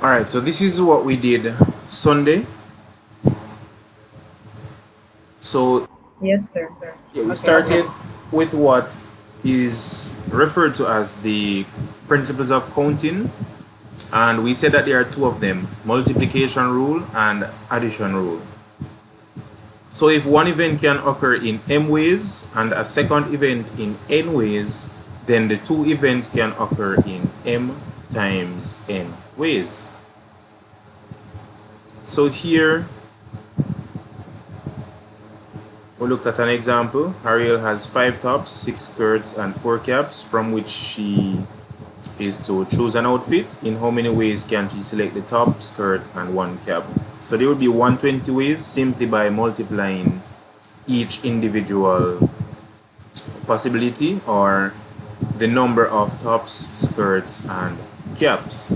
All right, so this is what we did Sunday. So Yes, sir. yeah, we Okay. started with what is referred to as the principles of counting, and we said that there are two of them: multiplication rule and addition rule. So if one event can occur in m ways and a second event in n ways, then the two events can occur in m times n ways. So here we looked at an example. Ariel has 5 tops, 6 skirts, and 4 caps, from which she is to choose an outfit. In how many ways can she select the top, skirt, and 1 cap? So there would be 120 ways simply by multiplying each individual possibility or the number of tops, skirts, and caps.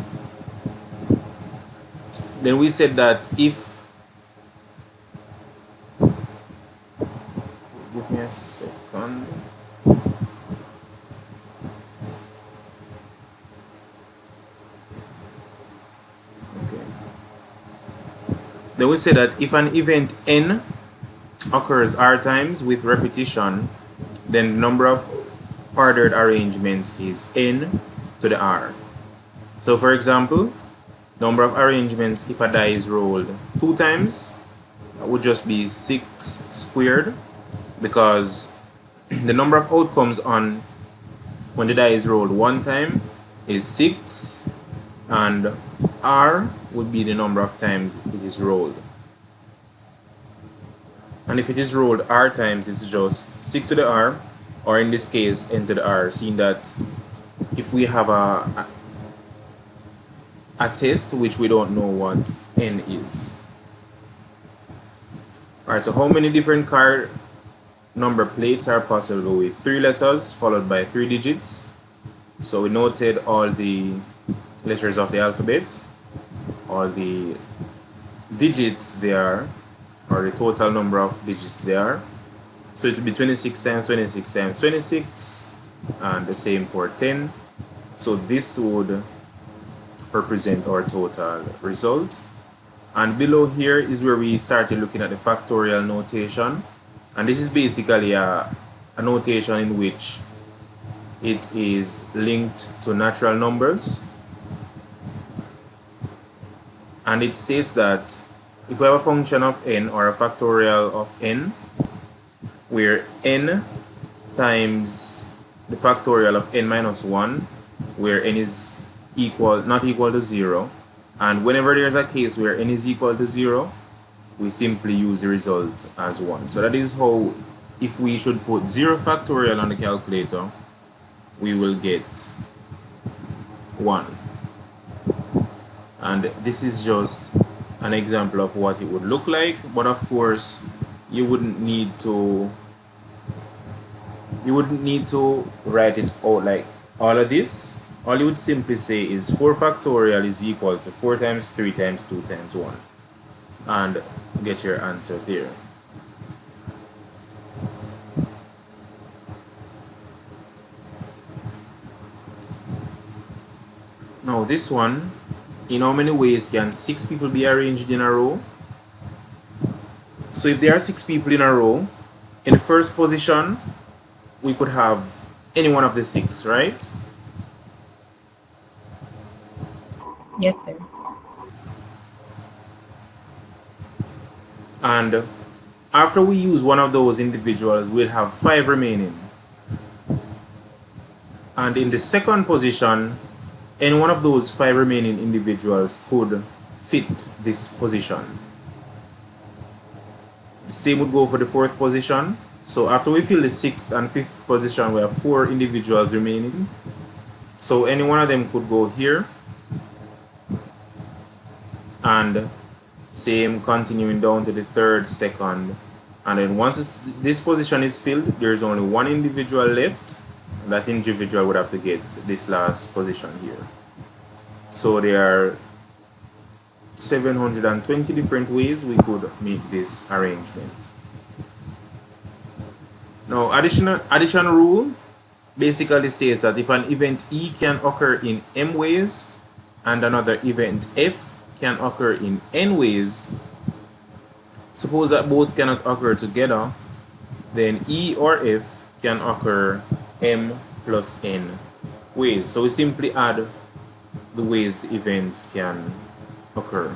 Then we said that if, give me a second. Okay. Then we say that if an event n occurs r times with repetition, then the number of ordered arrangements is n to the r. So for example, number of arrangements if a die is rolled 2 times would just be 6 squared, because the number of outcomes on when the die is rolled 1 time is 6, and r would be the number of times it is rolled. And if it is rolled r times, it's just 6 to the r, or in this case n to the r, seeing that if we have a test which we don't know what n is. Alright, so how many different card number plates are possible with 3 letters followed by 3 digits? So we noted all the letters of the alphabet, all the digits there, or the total number of digits there. So it would be 26 times 26 times 26, and the same for 10. So this would represent our total result. And below here is where we started looking at the factorial notation. And this is basically a notation in which it is linked to natural numbers. And it states that if we have a function of n, or a factorial of n, where n times the factorial of n minus 1, where n is not equal to 0, and whenever there's a case where n is equal to 0, we simply use the result as 1. So that is how, if we should put 0 factorial on the calculator, we will get 1. And this is just an example of what it would look like, but of course you wouldn't need to write it out like all of this. All you would simply say is 4 factorial is equal to 4 times 3 times 2 times 1, and get your answer there. Now this one, in how many ways can 6 people be arranged in a row? So if there are 6 people in a row, in the first position we could have any one of the 6, right? Yes, sir. And after we use one of those individuals, we'll have 5 remaining. And in the second position, any one of those 5 remaining individuals could fit this position. The same would go for the fourth position. So after we fill the 6th and 5th position, we have 4 individuals remaining. So any one of them could go here, and same continuing down to the 3rd, 2nd, and then once this position is filled, there's only one individual left. That individual would have to get this last position here. So there are 720 different ways we could make this arrangement. Now addition rule basically states that if an event E can occur in m ways, and another event F can occur in n ways, suppose that both cannot occur together, then E or F can occur m plus n ways. So we simply add the ways the events can occur.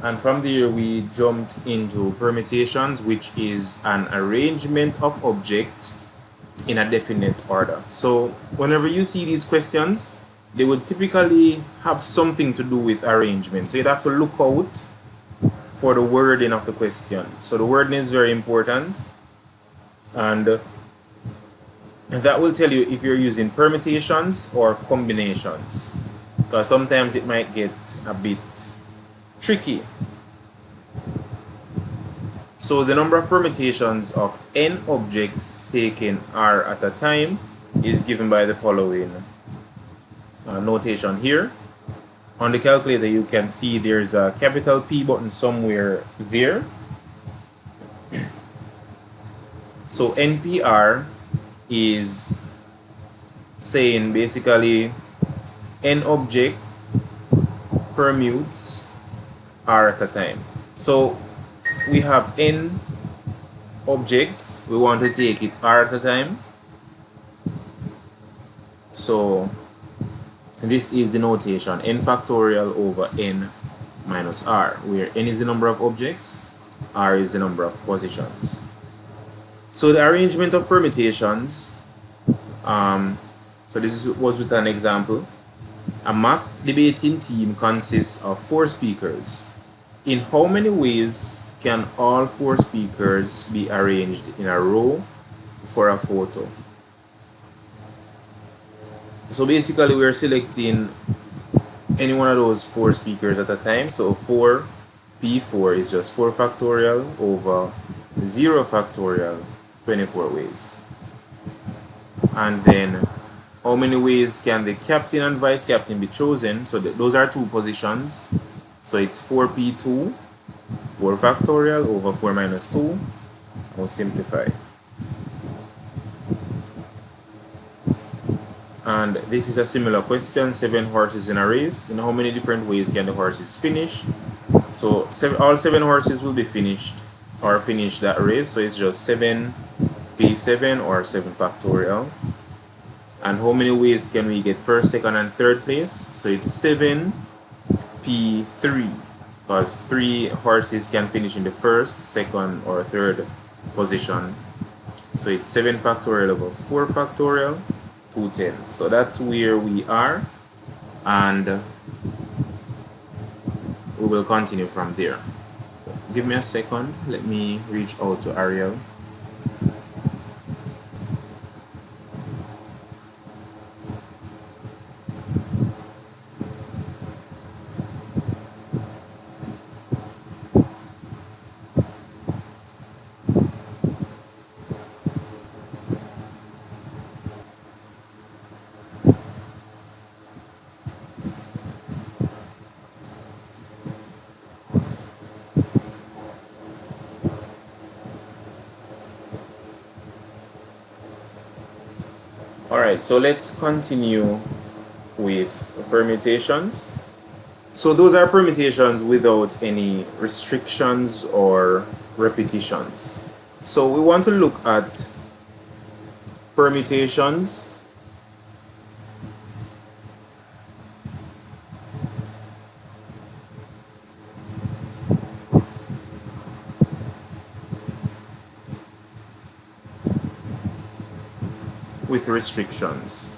And from there we jumped into permutations, which is an arrangement of objects in a definite order. So whenever you see these questions, they would typically have something to do with arrangement. So you'd have to look out for the wording of the question. So the wording is very important, and that will tell you if you're using permutations or combinations, because sometimes it might get a bit tricky. So the number of permutations of n objects taken R at a time is given by the following notation here. On the calculator you can see there's a capital P button somewhere there. So NPR is saying basically n object permutes R at a time. So we have n objects, we want to take it R at a time. So this is the notation n factorial over n minus R, where n is the number of objects, R is the number of positions. So the arrangement of permutations, so this was with an example. A math debating team consists of 4 speakers. In how many ways can all 4 speakers be arranged in a row for a photo? So basically we're selecting any one of those 4 speakers at a time. So 4 P4 is just 4 factorial over 0 factorial, 24 ways. And then how many ways can the captain and vice captain be chosen? So those are 2 positions. So it's 4P2, 4 factorial over 4 minus 2. I'll simplify. And this is a similar question. 7 horses in a race. In how many different ways can the horses finish? So all 7 horses will be finished or finish that race. So it's just 7P7 or 7 factorial. And how many ways can we get first, second, and third place? So it's 7P3, because 3 horses can finish in the first, second, or third position. So it's 7 factorial over 4 factorial, 210. So that's where we are, and we will continue from there. So give me a second. Let me reach out to Ariel. Alright, so let's continue with permutations. So those are permutations without any restrictions or repetitions. So we want to look at permutations with restrictions.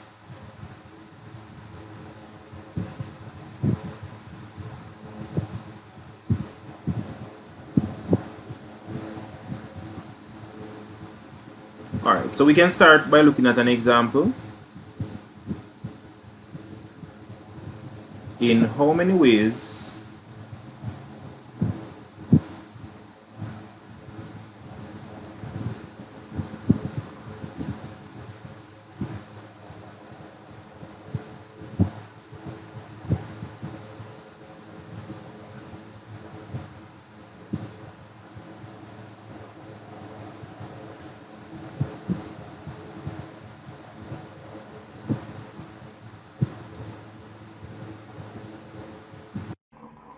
Alright, so we can start by looking at an example. In how many ways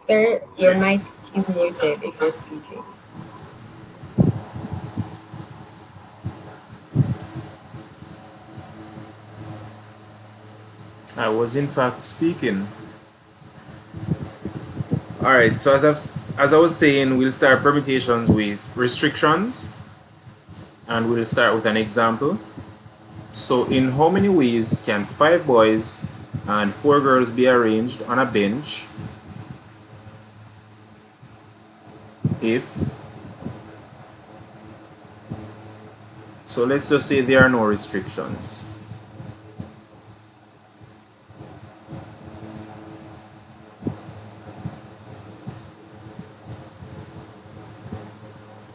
Sir, your mic is muted if you're speaking. I was in fact speaking. Alright, so as I was saying, we'll start permutations with restrictions, and we'll start with an example. So in how many ways can 5 boys and 4 girls be arranged on a bench if, so let's just say there are no restrictions.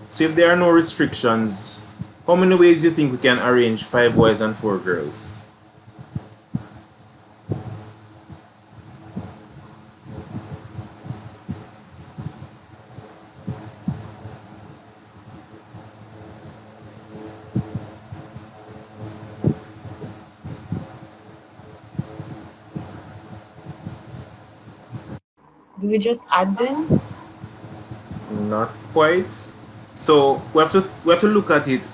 So if there are no restrictions, how many ways do you think we can arrange 5 boys and 4 girls? Do we just add them? Not quite. So we have to look at it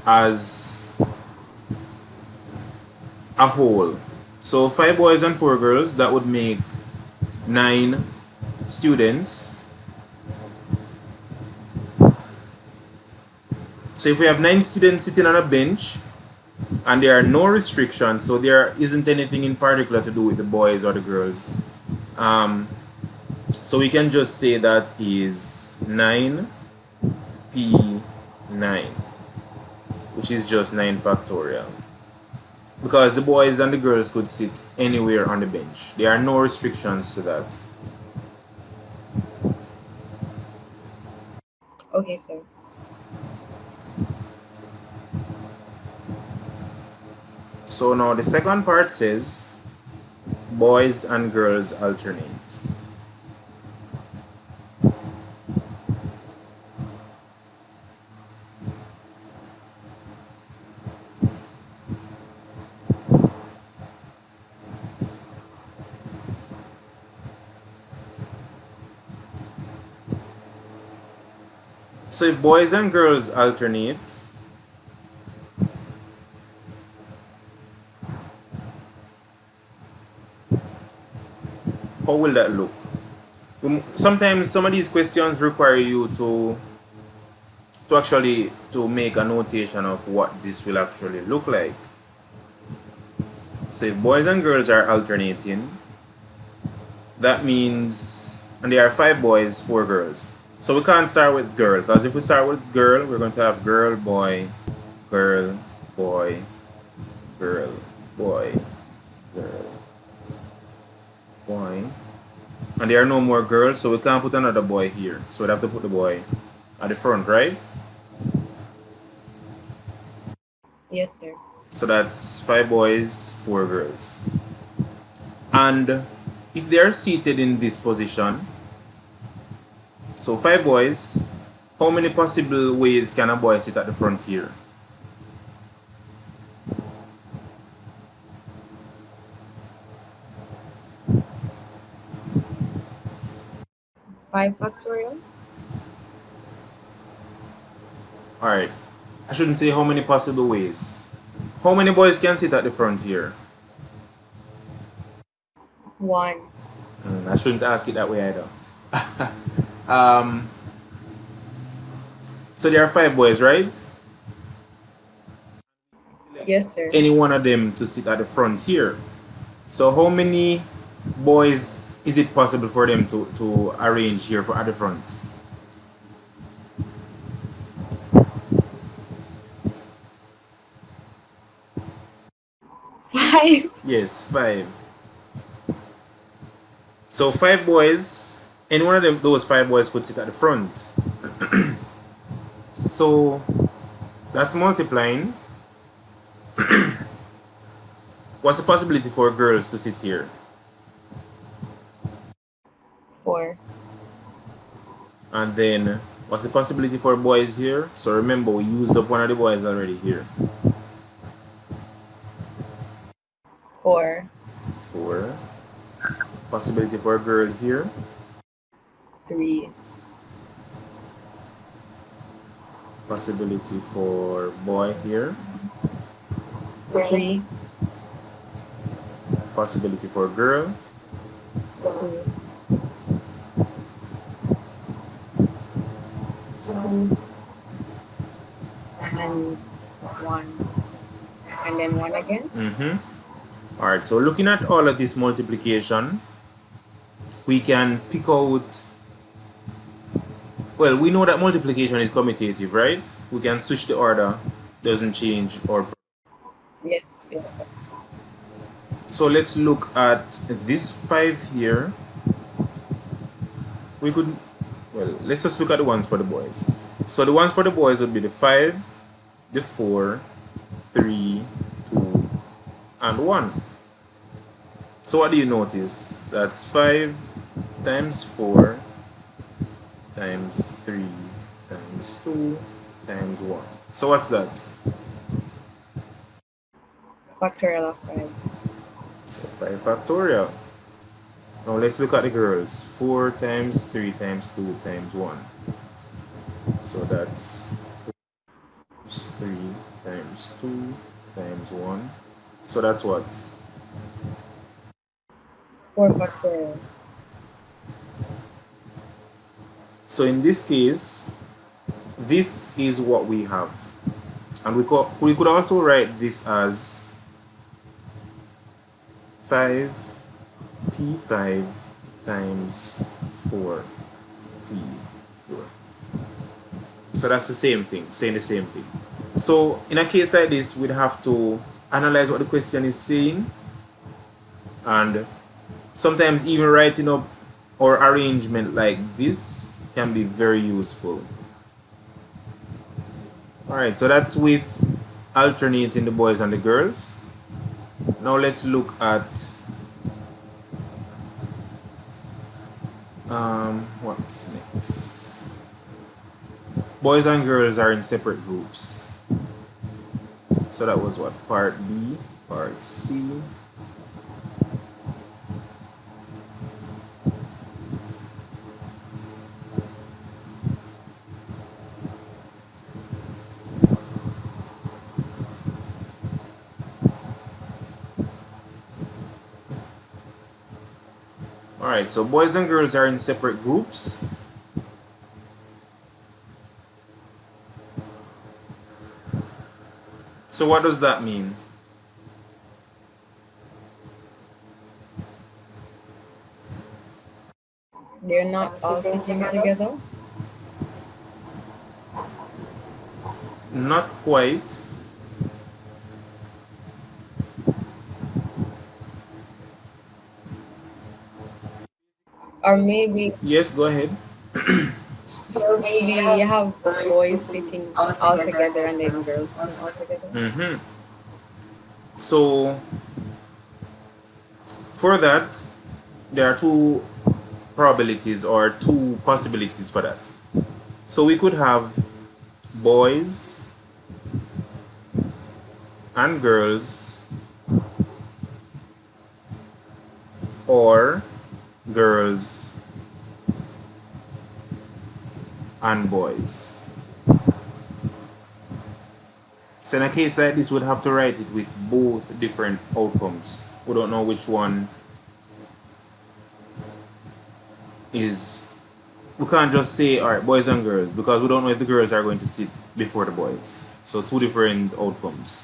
as a whole. So 5 boys and 4 girls, that would make 9 students. So if we have 9 students sitting on a bench and there are no restrictions, so there isn't anything in particular to do with the boys or the girls, so we can just say that is 9p9, which is just 9 factorial. Because the boys and the girls could sit anywhere on the bench. There are no restrictions to that. Okay, sir. So now the second part says boys and girls alternate. So if boys and girls alternate, how will that look? Sometimes some of these questions require you to actually to make a notation of what this will actually look like. So if boys and girls are alternating, that means, and there are 5 boys, 4 girls. So we can't start with girl, because if we start with girl, we're going to have girl, boy, girl, boy, girl, boy, girl, boy. And there are no more girls, so we can't put another boy here. So we'd have to put the boy at the front, right? Yes, sir. So that's 5 boys, 4 girls. And if they are seated in this position, so 5 boys, how many possible ways can a boy sit at the front here? Five factorial? Alright, I shouldn't say how many possible ways. How many boys can sit at the front here? One. I shouldn't ask it that way either. um, so there are 5 boys, right? Yes, sir. Any one of them to sit at the front here. So how many boys is it possible for them to arrange here for at the front? 5. Yes, 5. So 5 boys, any one of them, those 5 boys could sit at the front. So that's multiplying. What's the possibility for girls to sit here? 4. And then what's the possibility for boys here? So remember, we used up one of the boys already here. 4. 4. Possibility for a girl here. 3. Possibility for boy here. 3. Possibility for girl. 2. 2. And 1. And then 1 again. Alright, so looking at all of this multiplication, we can pick out, well, we know that multiplication is commutative, right? We can switch the order, doesn't change or. Yes. So let's look at this 5 here. We could, well, let's just look at the ones for the boys. So the ones for the boys would be the 5, the 4, 3, 2, and 1. So what do you notice? That's 5 times 4 times 3 times 2 times 1. So what's that? Factorial of 5. So 5 factorial. Now let's look at the girls. 4 times 3 times 2 times 1. So that's 3 times 2 times 1. So that's what? 4 factorial. So in this case, this is what we have. And we could also write this as 5 P5 times 4 P4. So that's the same thing, saying the same thing. So in a case like this, we'd have to analyze what the question is saying, and sometimes even writing up or arrangement like this can be very useful. Alright, so that's with alternating the boys and the girls. Now let's look at what's next. Boys and girls are in separate groups. So that was what? Part B, part C. Alright, so boys and girls are in separate groups. So what does that mean? They're not all sitting together. Not quite. Or maybe Yes, go ahead. you have boys sitting all together and then girls sitting all together. So for that, there are two probabilities or two possibilities for that. So we could have boys and girls, or girls and boys. So in a case like this, we'd have to write it with both different outcomes. We don't know which one is. We can't just say, alright, boys and girls, because we don't know if the girls are going to sit before the boys. So two different outcomes.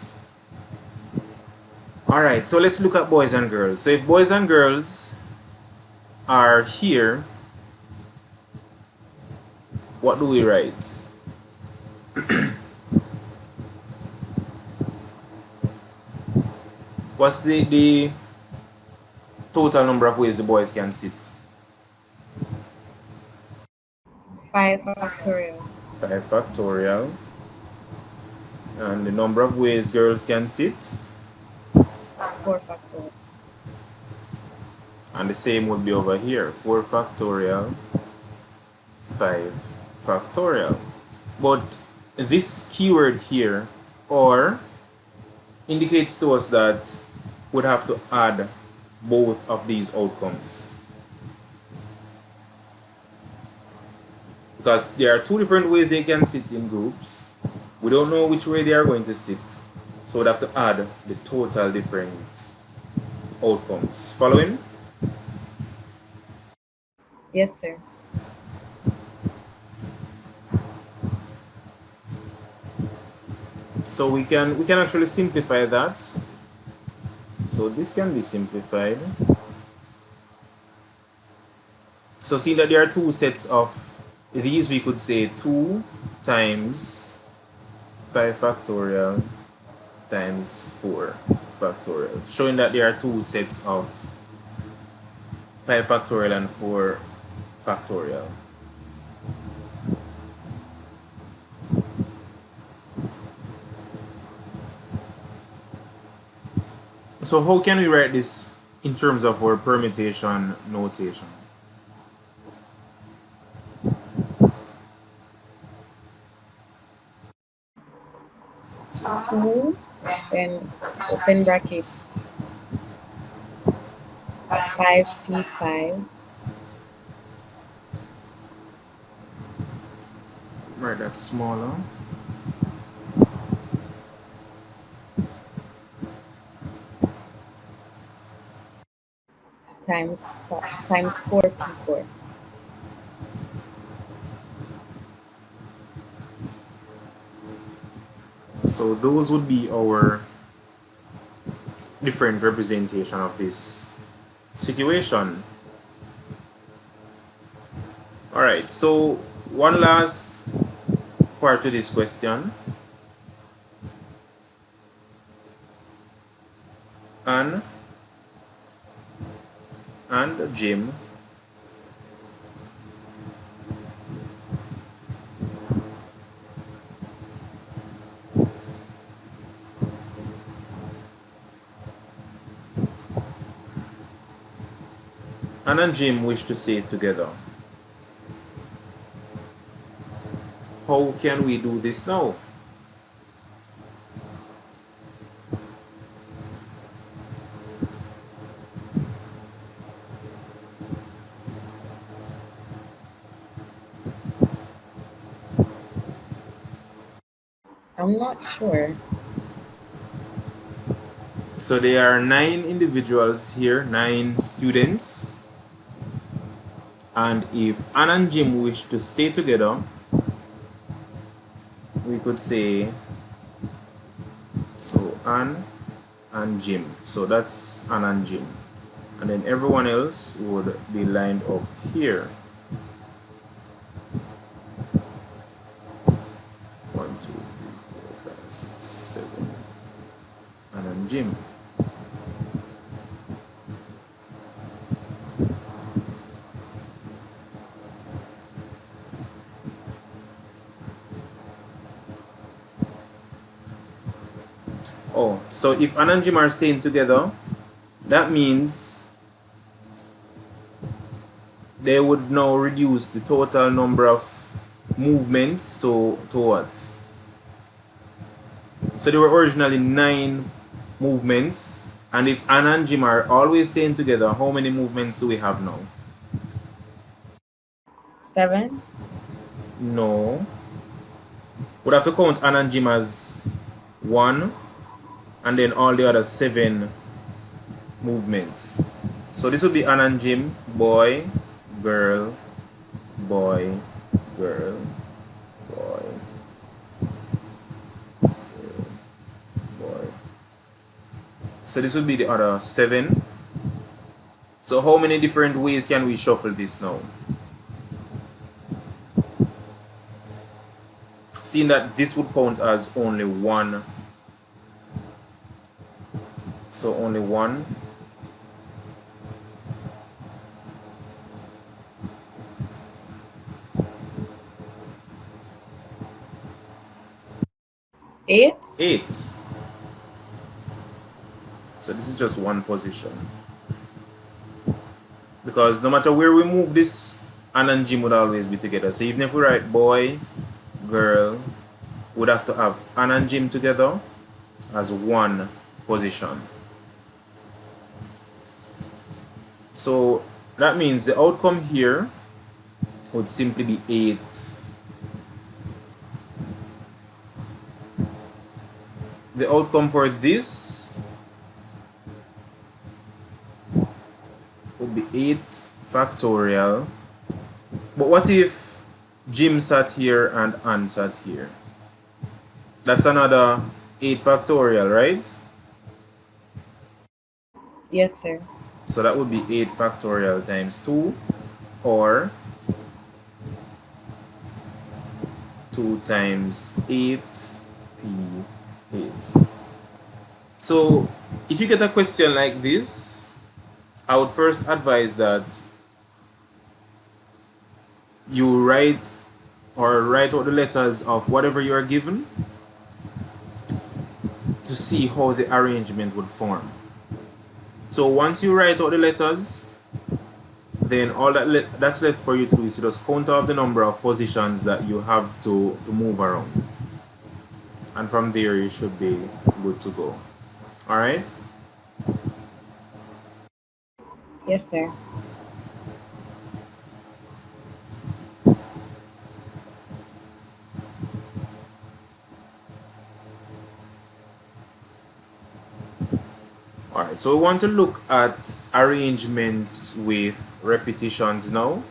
Alright, so let's look at boys and girls. So if boys and girls are here, what do we write? What's the total number of ways the boys can sit? 5 factorial. 5 factorial. And the number of ways girls can sit? 4 factorial. And the same would be over here. 4 factorial, 5 factorial. But this keyword here, or, indicates to us that we'd have to add both of these outcomes. because there are two different ways they can sit in groups. We don't know which way they are going to sit, so we'd have to add the total different outcomes. Following? Yes, sir. So we can actually simplify that. So this can be simplified. So seeing that there are two sets of these, we could say 2 times 5 factorial times 4 factorial, showing that there are two sets of 5 factorial and 4 factorial. So how can we write this in terms of our permutation notation? Two, then open bracket 5p5 Write that smaller. times 4p4. So those would be our different representation of this situation. All right, so one last part to this question. Anne and Jim Anne and Jim wish to stay together. How can we do this now? I'm not sure. So there are 9 individuals here, 9 students. And if Anne and Jim wish to stay together, we could say, so Anne and Jim. So that's Anne and Jim. And then everyone else would be lined up here. 1, 2, 3, 4, 5, 6, 7. Anne and Jim. Oh, so if Anne and Jim are staying together, that means they would now reduce the total number of movements to what? So there were originally 9 movements, and if Anne and Jim are always staying together, how many movements do we have now? 7? No. We'd have to count Anne and Jim as 1, and then all the other 7 movements. So this would be Anne and Jim, boy, girl, boy, girl, boy, girl, boy. So this would be the other 7. So how many different ways can we shuffle this now? Seeing that this would count as only 1. So only 1. Eight? 8. So this is just one position. Because no matter where we move this, Anne and Jim would always be together. So even if we write boy, girl, we'd have to have Anne and Jim together as one position. So that means the outcome here would simply be 8 the outcome for this would be 8 factorial. But what if Jim sat here and Ann sat here? That's another 8 factorial, right? Yes, sir. So that would be 8 factorial times 2, or 2 times 8 P8. So if you get a question like this, I would first advise that you write out the letters of whatever you are given to see how the arrangement would form. So once you write out the letters, then all that's left for you to do is to just count out the number of positions that you have to move around. And from there you should be good to go. Alright? Yes, sir. Alright, so we want to look at arrangements with repetitions now.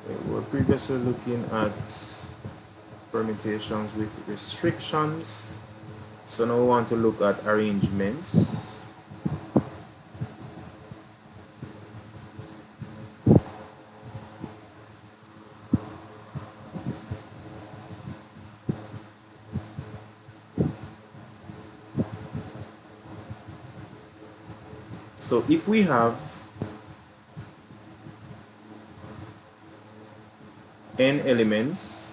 We were previously looking at permutations with restrictions. So now we want to look at arrangements. So if we have n elements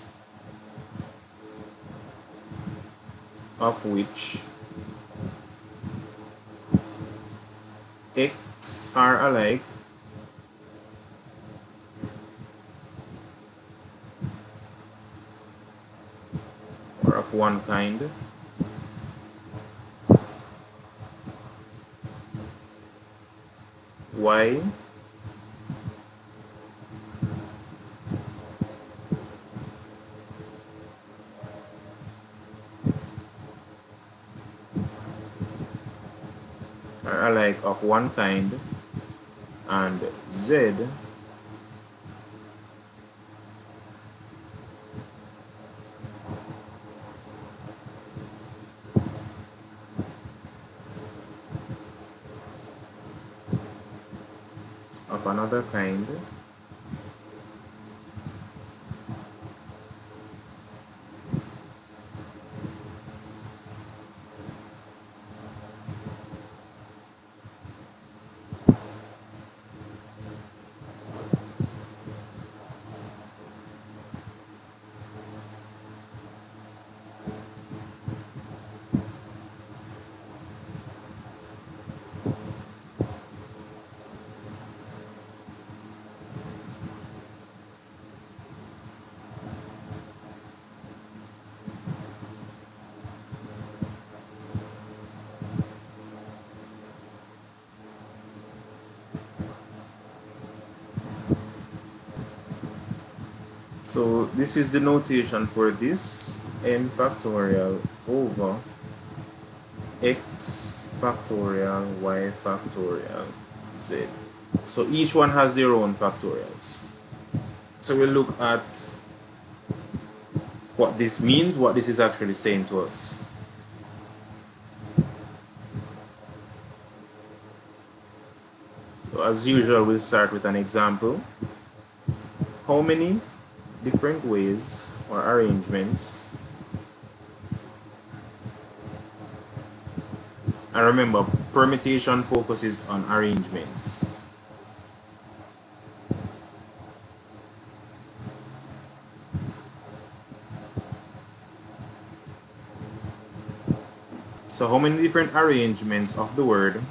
of which x are alike, or of one kind, y are alike of one kind, and z of another kind, so this is the notation for this: n factorial over x factorial y factorial z. So each one has their own factorials. So we'll look at what this means, what this is actually saying to us. So as usual, we'll start with an example. How many different ways or arrangements, and remember, permutation focuses on arrangements. So how many different arrangements of the word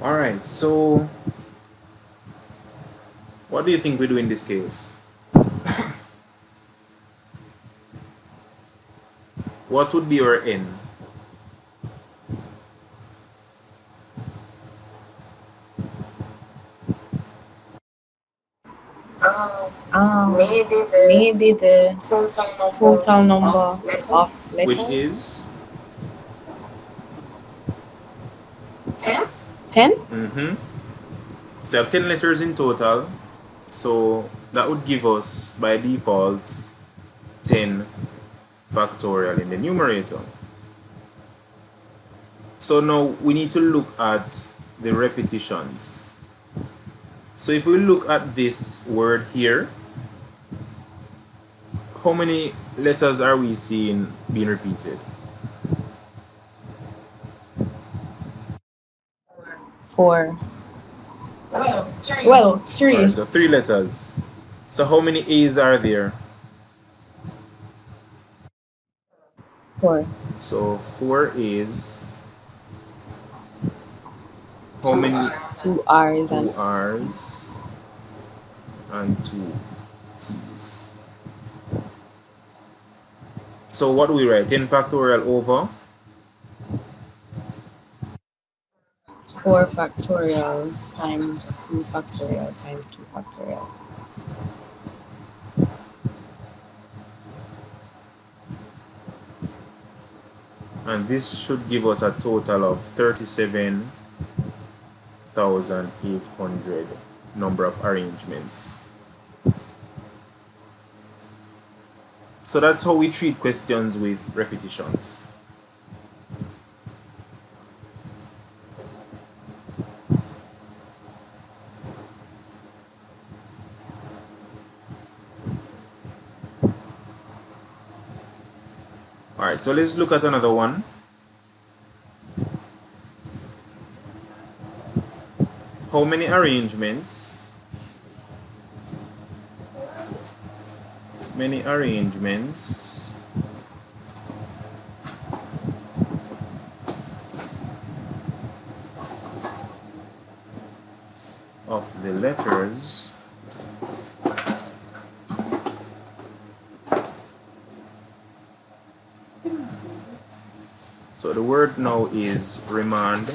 Alright, so what do you think we do in this case? What would be our n? Maybe the total number of Which letters. is 10? so you have 10 letters in total, so that would give us by default 10 factorial in the numerator. So now we need to look at the repetitions. So if we look at this word here, how many letters are we seeing being repeated? 4. Well, 3. Alright, so 3 letters. So how many A's are there? 4. So 4 A's. How many? 2 R's 2 and R's and 2 T's. So what do we write? 10 factorial over 4 factorial times 2 factorial times 2 factorial. and this should give us a total of 37,800 number of arrangements. So that's how we treat questions with repetitions. Alright, so let's look at another one. How many arrangements? Many arrangements of the letters so the word now is remand.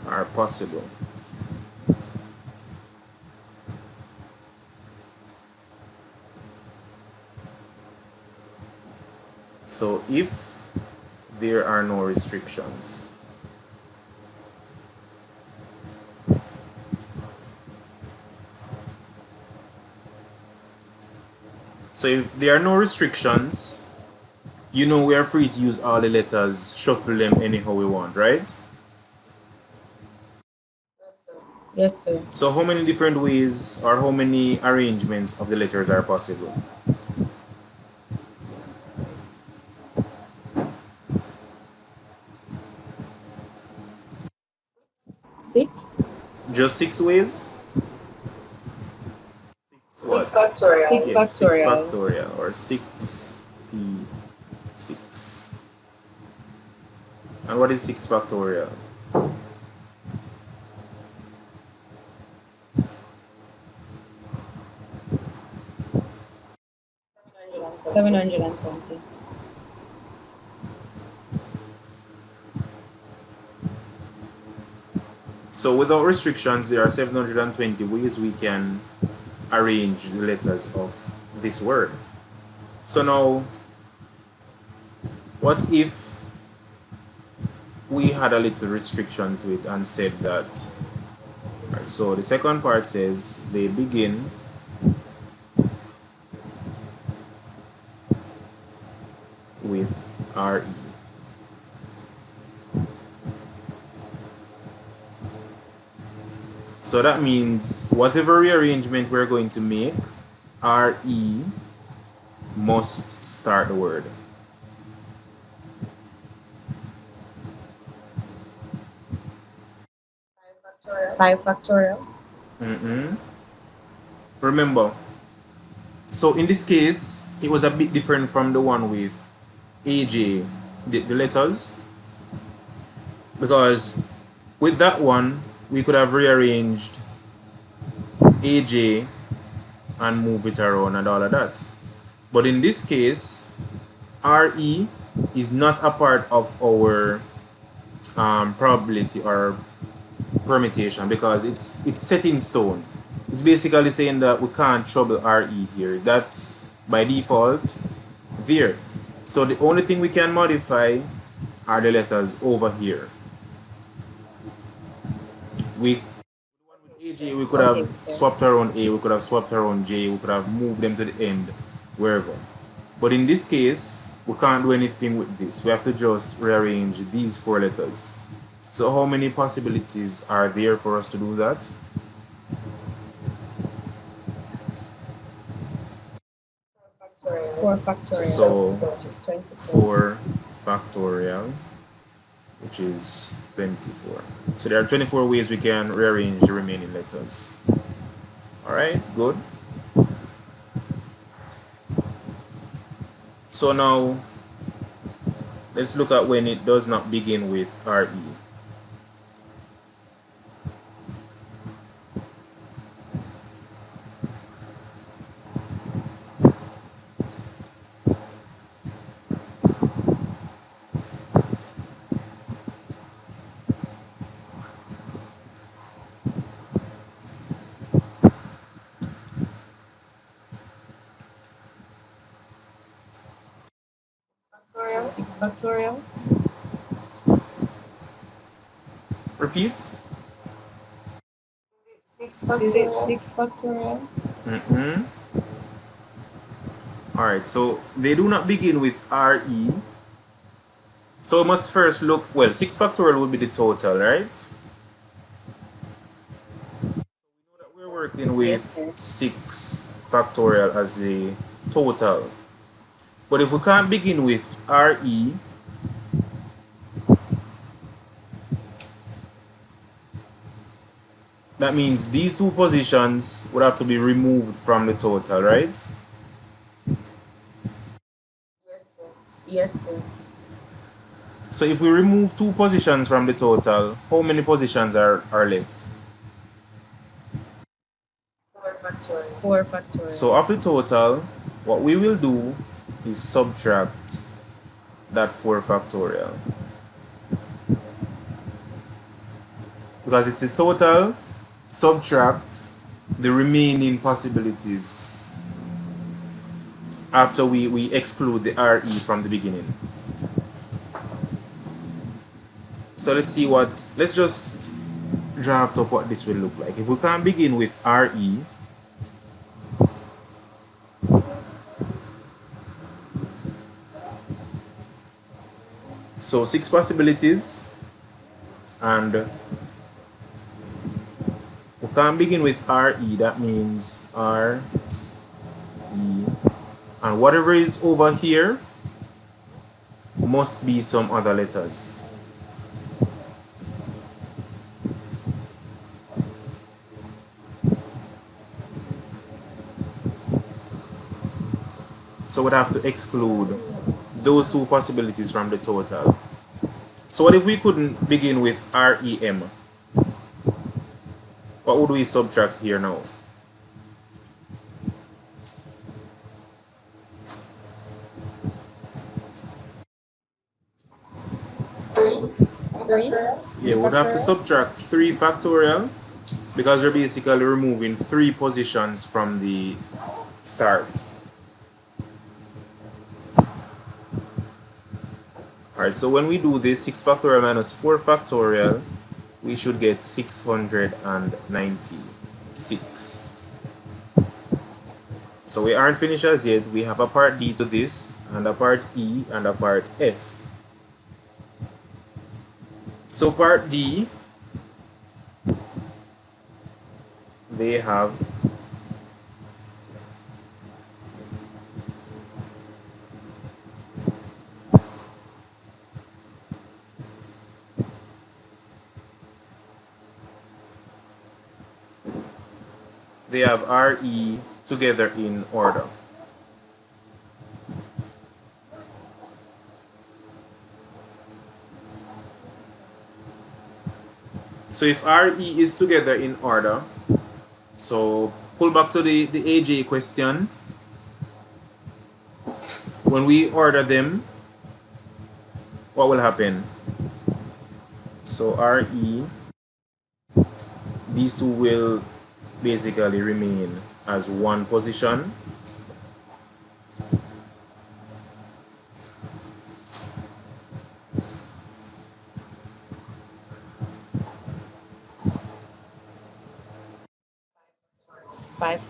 Are possible. So if there are no restrictions, so if there are no restrictions, you know we are free to use all the letters, shuffle them anyhow we want, right? Yes, sir. So how many different ways or how many arrangements of the letters are possible? Six? Just 6 ways? What? 6 factorial. 6 Yes, 6 factorial. factorial or 6p6. And what is 6 factorial? 720. So without restrictions, there are 720 ways we can arrange the letters of this word. So now, what if we had a little restriction to it and said that, right, so the second part says they begin with RE. So that means whatever rearrangement we're going to make, RE must start the word. 5 factorial. Remember, so in this case, it was a bit different from the one with AJ, the letters, because with that one, we could have rearranged AJ and move it around and all of that. But in this case, RE is not a part of our probability or permutation because it's set in stone. It's basically saying that we can't trouble RE here. That's by default there. So the only thing we can modify are the letters over here. With AJ, we could have swapped around A, we could have swapped around J, we could have moved them to the end, wherever. But in this case, we can't do anything with this. We have to just rearrange these 4 letters. So how many possibilities are there for us to do that? 4 factorial. So Which is 24. 4 factorial, which is 24. So there are 24 ways we can rearrange the remaining letters. Alright, good. So now, let's look at when it does not begin with RE. Factorial. 6 factorial. Repeat. Is it 6 factorial? Alright, so they do not begin with RE. So we must first look, well, 6 factorial will be the total, right? We know that we're working with 6 factorial as the total. But if we can't begin with RE, that means these 2 positions would have to be removed from the total, right? Yes, sir. So if we remove 2 positions from the total, how many positions are left? 4 factorial. So of the total, what we will do is subtract that 4 factorial. Because it's a total, subtract the remaining possibilities after we exclude the RE from the beginning. So let's just draft up what this will look like. If we can't begin with RE, so 6 possibilities, and we can't begin with RE, that means RE, and whatever is over here must be some other letters. So we'd have to exclude those 2 possibilities from the total. So what if we couldn't begin with REM? What would we subtract here now? Three? Yeah, we'd have to subtract 3 factorial because we're basically removing 3 positions from the start. Alright, so when we do this, 6 factorial minus 4 factorial, we should get 696. So we aren't finished as yet. We have a part D to this, and a part E, and a part F. So part D, they have they have RE together in order. So if RE is together in order, so pull back to the AJ question. When we order them, what will happen? So RE, these two will basically remain as one position.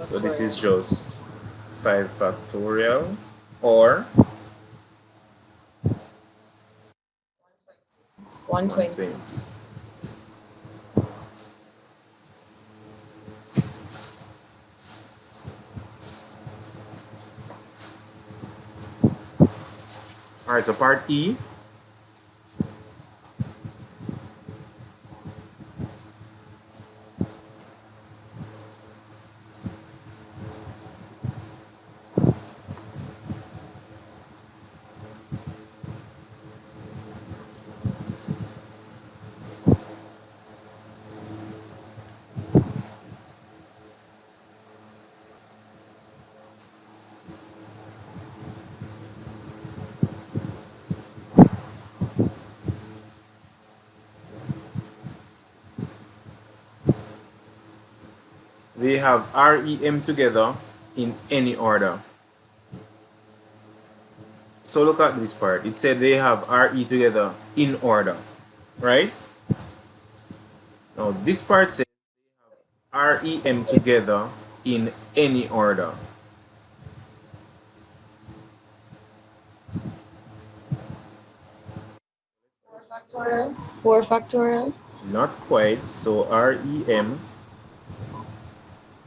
So this is just 5 factorial or 120. Alright, so part E. They have REM together in any order. So look at this part. It said they have RE together in order, right? Now this part says REM together in any order. Four factorial? Not quite. So REM,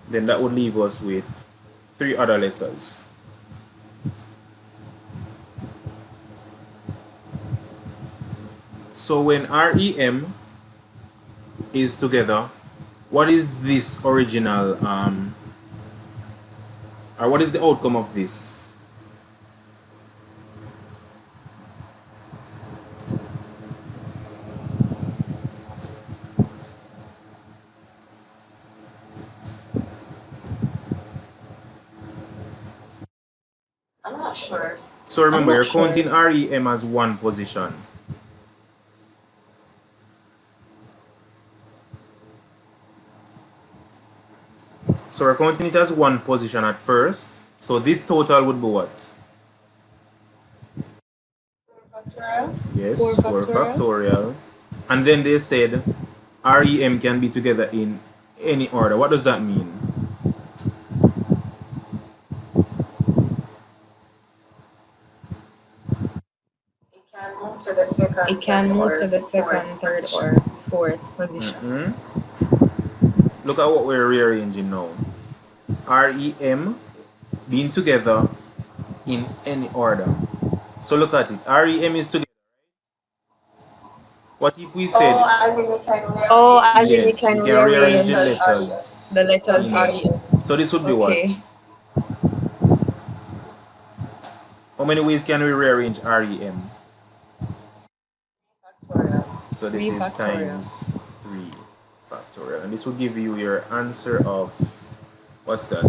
then that would leave us with 3 other letters. So when REM is together, what is this original, or what is the outcome of this? I'm not sure. So remember, you're counting REM as one position. So we're counting it as one position at first. So this total would be what? Yes, 4 factorial. And then they said REM can be together in any order. What does that mean? It can move to the second, third, or fourth position. Look at what we're rearranging now. REM being together in any order. So look at it. REM is together. What if we said? As in we can rearrange the letters. the letters REM. So this would be what? How many ways can we rearrange REM? So this is times 3 factorial. And this will give you your answer of, what's that?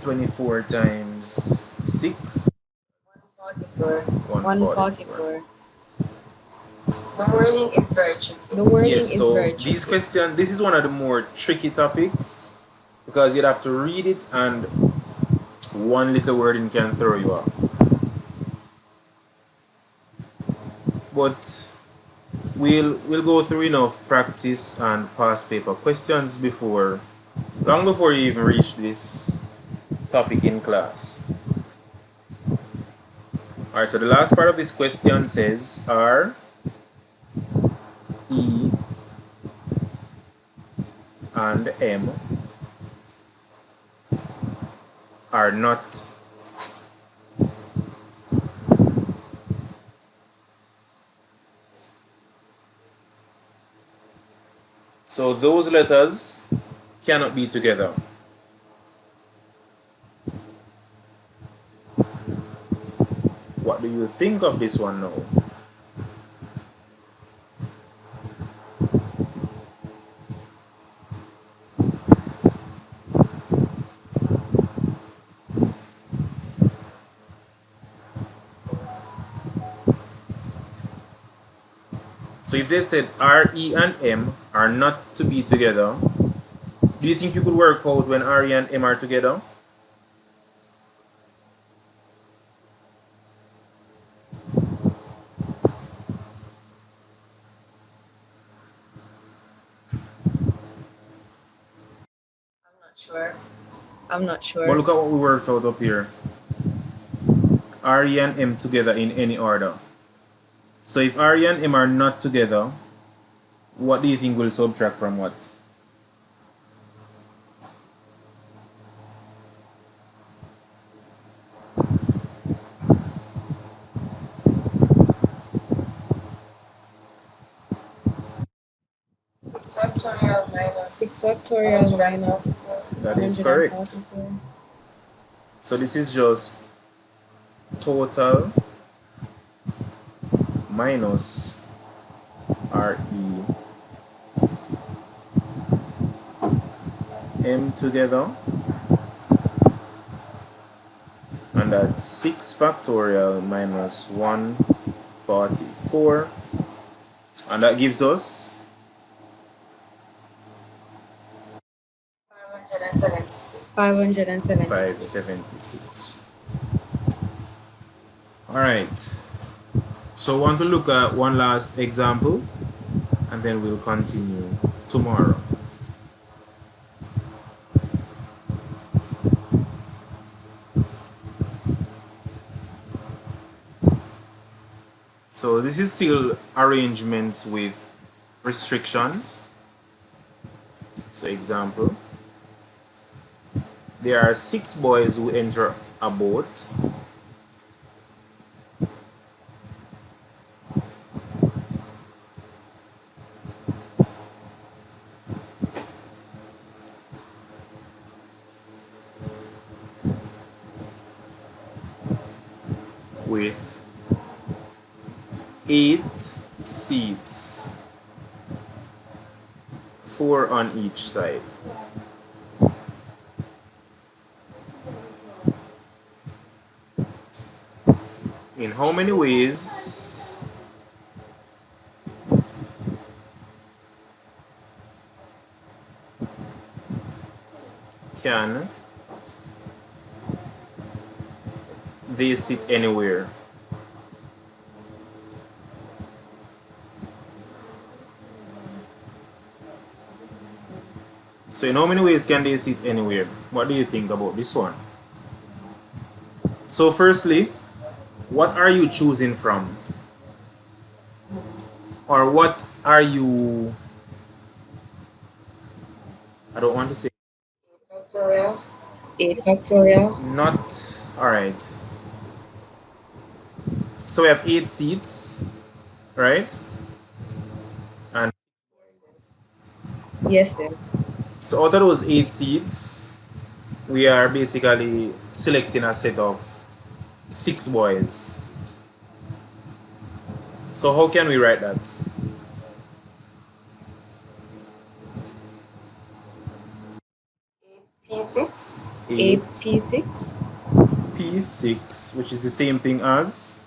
24 times 6? 144. The wording is very tricky. These questions, this is one of the more tricky topics because you'd have to read it and one little wording can throw you off. But we'll go through enough practice and past paper questions long before you even reach this topic in class. Alright, so the last part of this question says R, E, and M are not So those letters cannot be together. What do you think of this one now? So if they said R, E, and M are not to be together, do you think you could work out when R, E, and M are together? I'm not sure. But look at what we worked out up here. R, E, and M together in any order. So if R, E, and M are not together, what do you think will subtract from what? Six factorial minus That is correct. So this is just total minus RE M together, and that's 6 factorial minus 144, and that gives us 576. Alright, so I want to look at one last example and then we'll continue tomorrow. So this is still arrangements with restrictions. So example, there are 6 boys who enter a boat. With 8 seats, 4 on each side. In how many ways can they sit anywhere? So in how many ways can they sit anywhere? What do you think about this one? So firstly, what are you choosing from? Or what are you, I don't want to say 8 factorial. not, alright. So we have 8 seats, right? And Yes, sir. so out of those 8 seats, we are basically selecting a set of 6 boys. So how can we write that? P6. 8 P6. P6, which is the same thing as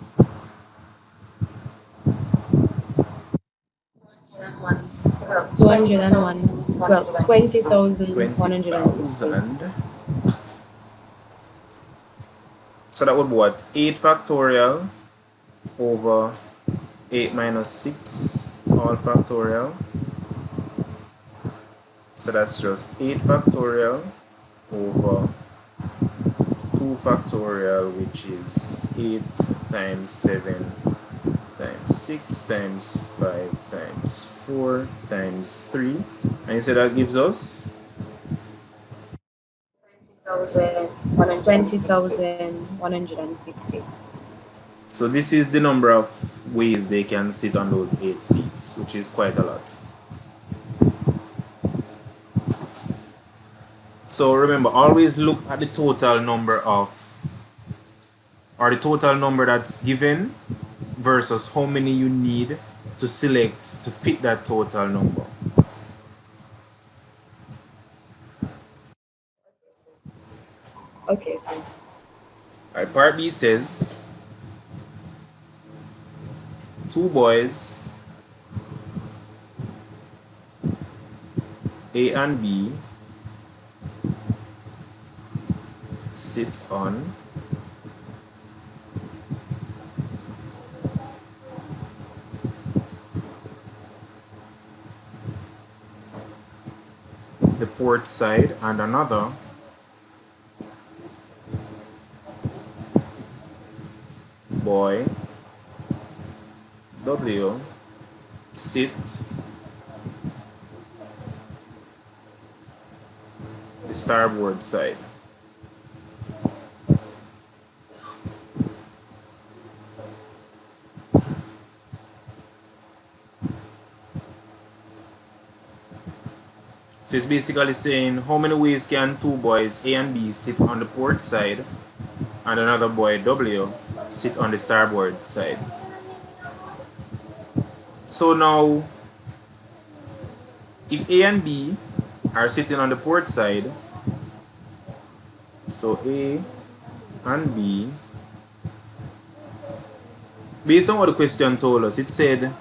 201. Well, 20,160. 20,000. So that would be what? 8 factorial over 8 minus 6 all factorial. So that's just 8 factorial over 2 factorial, which is 8 times 7 times 6 times 5 times 4 times 3. And you say that gives us 20,160. So this is the number of ways they can sit on those 8 seats, which is quite a lot. So remember, always look at the total number of, or the total number that's given versus how many you need to select to fit that total number. Okay, sir. Alright, part B says two boys, A and B, sit on the port side, and another boy, W, sit the starboard side. So it's basically saying how many ways can two boys A and B sit on the port side and another boy W sit on the starboard side. So now if A and B are sitting on the port side, so A and B, based on what the question told us, it said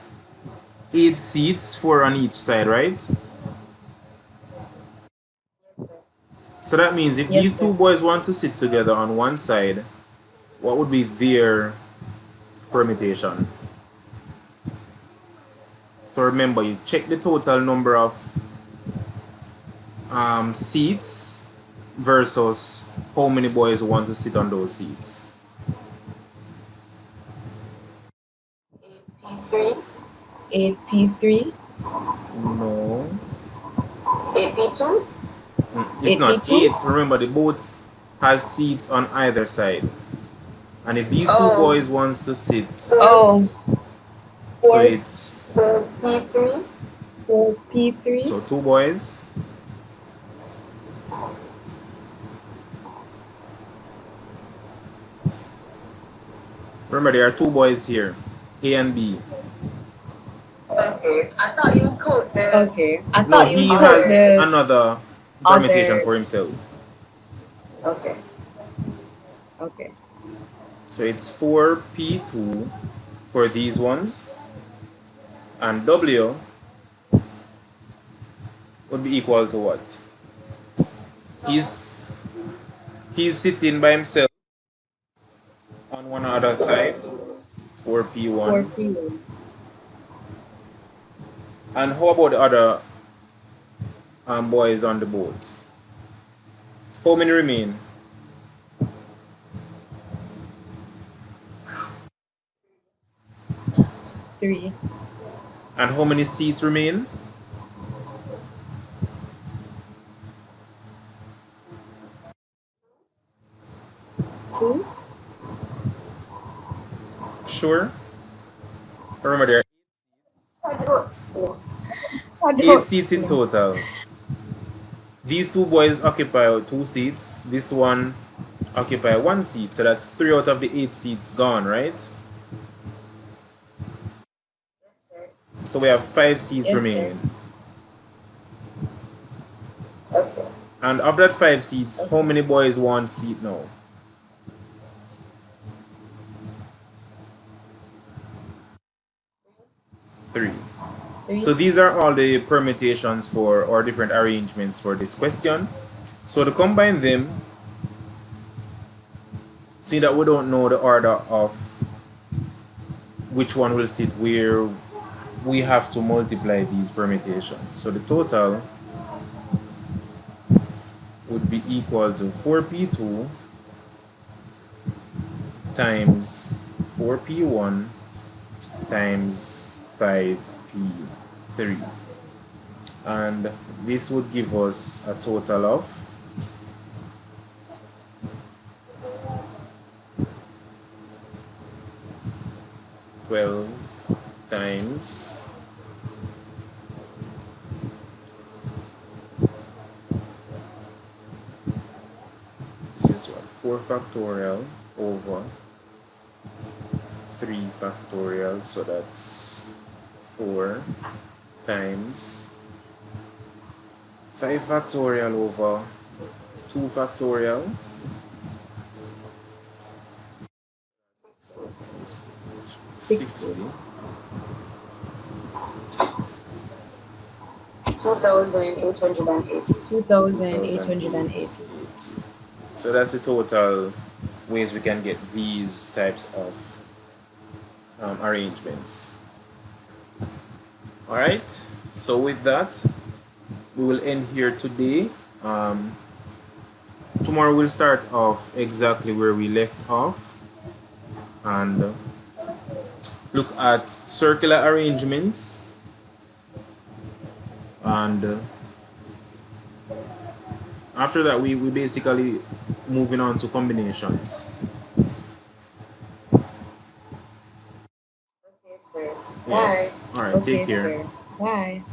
8 seats, 4 on each side, right? So that means if Yes, these two sir. boys want to sit together on one side, what would be their permutation? So remember, you check the total number of seats versus how many boys want to sit on those seats. P3, 8P3, No, 8P2, it's not 8. 8P2. Remember, the boat has seats on either side. And if these two Oh. boys wants to sit, Oh, so 4, it's P3, 4P3. so two boys. Remember, there are two boys here, A and B. okay. I thought you would quote the Okay. I No, thought you he put has the another permutation other. for himself. Okay. Okay. So it's 4P2 for these ones, and W would be equal to what? He's sitting by himself on one other side, 4P1. 4P1. And how about the other boys on the boat? How many remain? 3. And how many seats remain? 2. Sure. Remember, there I don't I are 8 don't seats in know. total. These two boys occupy 2 seats. This one occupy 1 seat. So that's 3 out of the 8 seats gone, right? Yes, sir. So we have 5 seats Yes, sir. remaining. Okay. And of that 5 seats, how many boys want seat now? 3. 3. So these are all the permutations for, or different arrangements for this question. So to combine them, see that we don't know the order of which one will sit where, we have to multiply these permutations. So the total would be equal to 4P2 times 4P1 times 5P3. And this would give us a total of 12 times 5 4 factorial over 3 factorial, so that's 4 times 5 factorial over 2 factorial. 60. 2,880. 2,880. So that's the total ways we can get these types of arrangements. Alright, so with that, we will end here today. Tomorrow we'll start off exactly where we left off and look at circular arrangements and after that we basically moving on to combinations. Okay, sir. Yes. Bye. Alright, Okay, take care. sir. Bye.